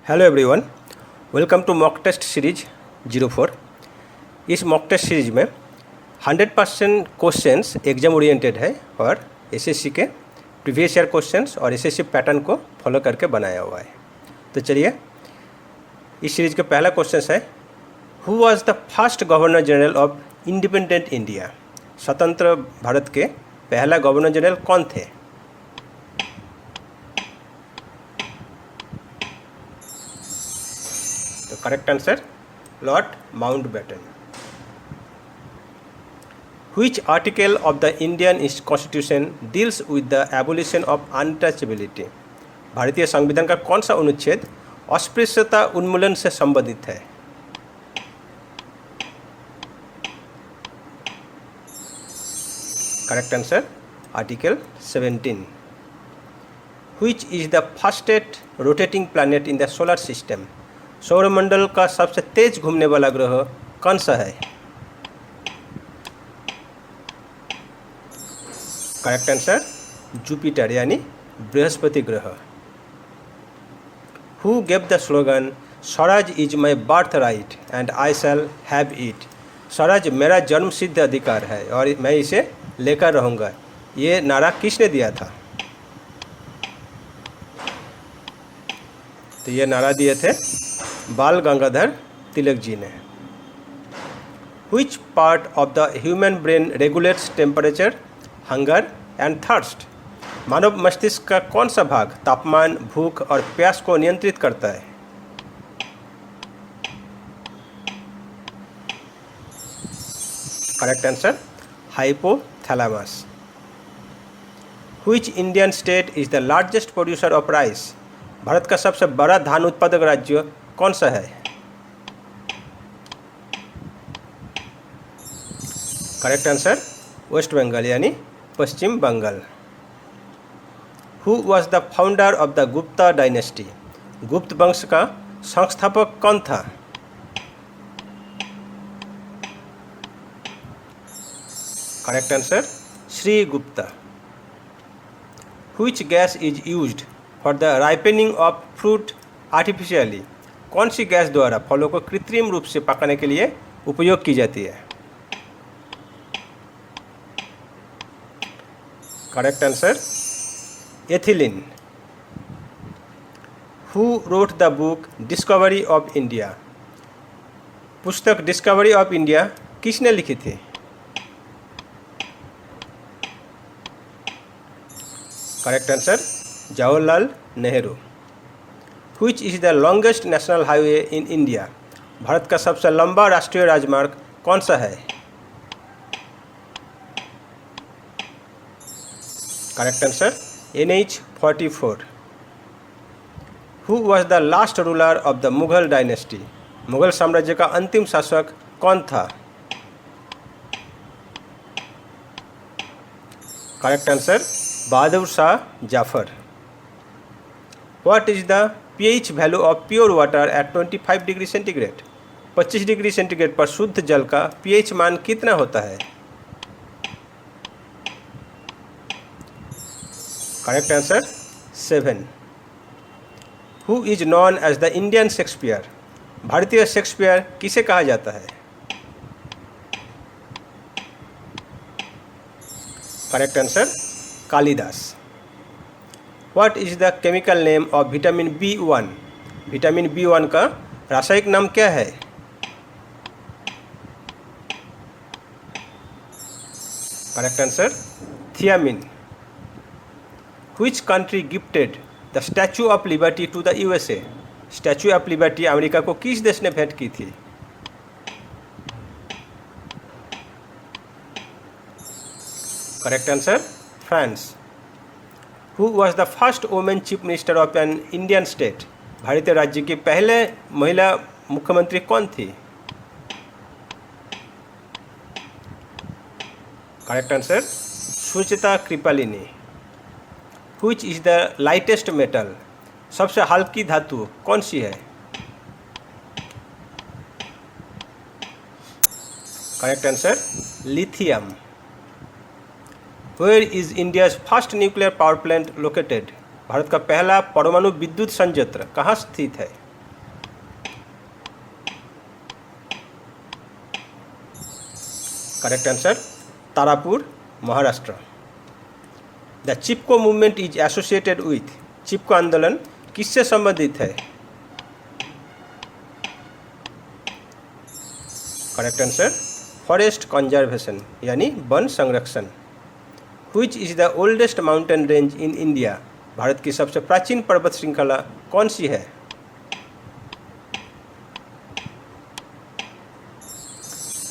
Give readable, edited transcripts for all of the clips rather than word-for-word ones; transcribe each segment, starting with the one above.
Hello everyone, welcome to mock test series 04। इस mock test series में 100% questions exam oriented है और SSC के प्रीवियस ईयर क्वेश्चंस और एसएससी पैटर्न को फॉलो करके बनाया हुआ है। तो चलिए, इस सीरीज का पहला क्वेश्चन है, who was the first governor general of independent India? स्वतंत्र भारत के पहला गवर्नर जनरल कौन थे? तो correct answer Lord Mountbatten. Which article of the Indian Constitution deals with the abolition of untouchability? भारतीय संविधान का कौन सा अनुच्छेद अस्पृश्यता उन्मूलन से संबंधित है? Correct answer article 17। Which is the fastest rotating planet in the solar system? सौरमंडल का सबसे तेज घूमने वाला ग्रह कौन सा है? करेक्ट आंसर जुपिटर यानी बृहस्पति ग्रह। Who gave the slogan Swaraj is my birth right and I shall have it? Swaraj मेरा जन्म सिद्ध अधिकार है और मैं इसे लेकर रहूँगा, ये नारा किसने दिया था? तो ये नारा दिए थे बाल गंगाधर तिलक जी ने। Which part of the human brain regulates temperature, hunger and thirst? मानव मस्तिष्क का कौन सा भाग तापमान, भूख और प्यास को नियंत्रित करता है? Correct answer hypothalamus. Which Indian state is the largest producer of rice? Bharat का सबसे बड़ा धान उत्पादक राज्य कौन सा है? करेक्ट आंसर वेस्ट बंगाल यानी Paschim Bangal. Who was the founder of the Gupta dynasty? Gupta वंश का संस्थापक कौन था? Correct answer Shri Gupta. Which gas is used for the ripening of fruit artificially? कौन सी गैस द्वारा फलों को कृत्रिम रूप से पकाने के लिए उपयोग की जाती है? Correct answer ethylene. Who wrote the book discovery of India? पुस्तक डिस्कवरी ऑफ इंडिया किसने लिखी थी? Correct answer Jawaharlal Nehru. Which is the longest national highway in India? Bharat का सबसे लंबा राष्ट्रीय राजमार्ग कौन सा है? Correct answer NH-44। Who was the last ruler of the Mughal dynasty? Mughal साम्राज्य का अंतिम शासक कौन था? Correct answer Bahadur Shah Zafar. What is the pH value of pure water at 25 degree centigrade? 25 degree centigrade पर शुद्ध जल का pH मान कितना होता है? Correct answer 7। Who is known as the Indian Shakespeare? भारतीय शेक्सपियर किसे कहा जाता है? Correct answer Kalidas. What is the chemical name of vitamin B1? Vitamin B1 का रासायनिक नाम क्या है? Correct answer thiamine. Which country gifted the Statue of Liberty to the USA? Statue of liberty America को किस देश ने भेंट की थी? Correct answer France. Who was the first woman chief minister of an Indian state? भारतीय राज्य की पहले महिला मुख्यमंत्री कौन थी? Correct answer Suchita Kripalani. Which is the lightest metal? सबसे हल्की धातु कौन सी है? Correct answer lithium. Where is India's first nuclear power plant located? Bharat का पहला परमाणु विद्युत संयंत्र कहाँ स्थित है? Correct answer Tarapur, Maharashtra. The Chipko movement is associated with, Chipko आंदोलन किससे संबंधित है? करेक्ट आंसर फॉरेस्ट कंजर्वेशन यानी वन संरक्षण। Which is the oldest mountain range in India, Bharat की सबसे प्राचीन पर्वत श्रृंखला कौन सी है?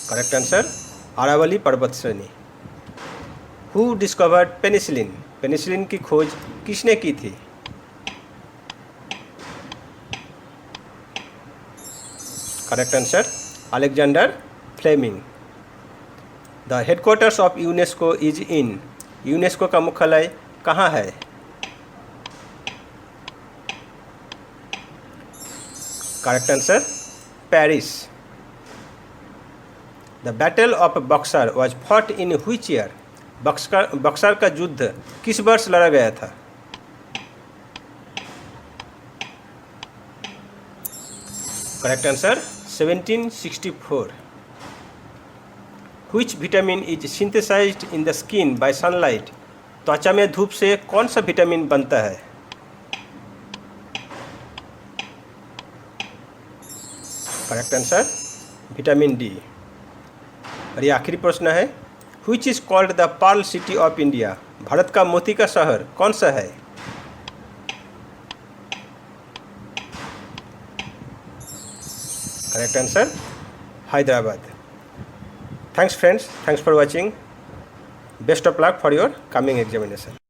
करेक्ट आंसर अरावली पर्वत श्रेणी। हु डिस्कवर्ड पेनिसिलिन, पेनिसिलिन की खोज किसने की थी? Correct answer Alexander Fleming. The headquarters of UNESCO is in, UNESCO का मुख्यालय कहाँ है? Correct answer Paris. The battle of Buxar was fought in which year, Buxar का युद्ध किस वर्ष लड़ा गया था? Correct answer 1764। Which vitamin is synthesised in the skin by sunlight, त्वचा में धूप से कौन सा विटामिन बनता है? Correct answer vitamin D. और ये आखिरी प्रश्न है, which is called the pearl city of India, Bharat का मोती का शहर कौन सा है? Correct answer Hyderabad. Thanks friends, thanks for watching. Best of luck for your coming examination.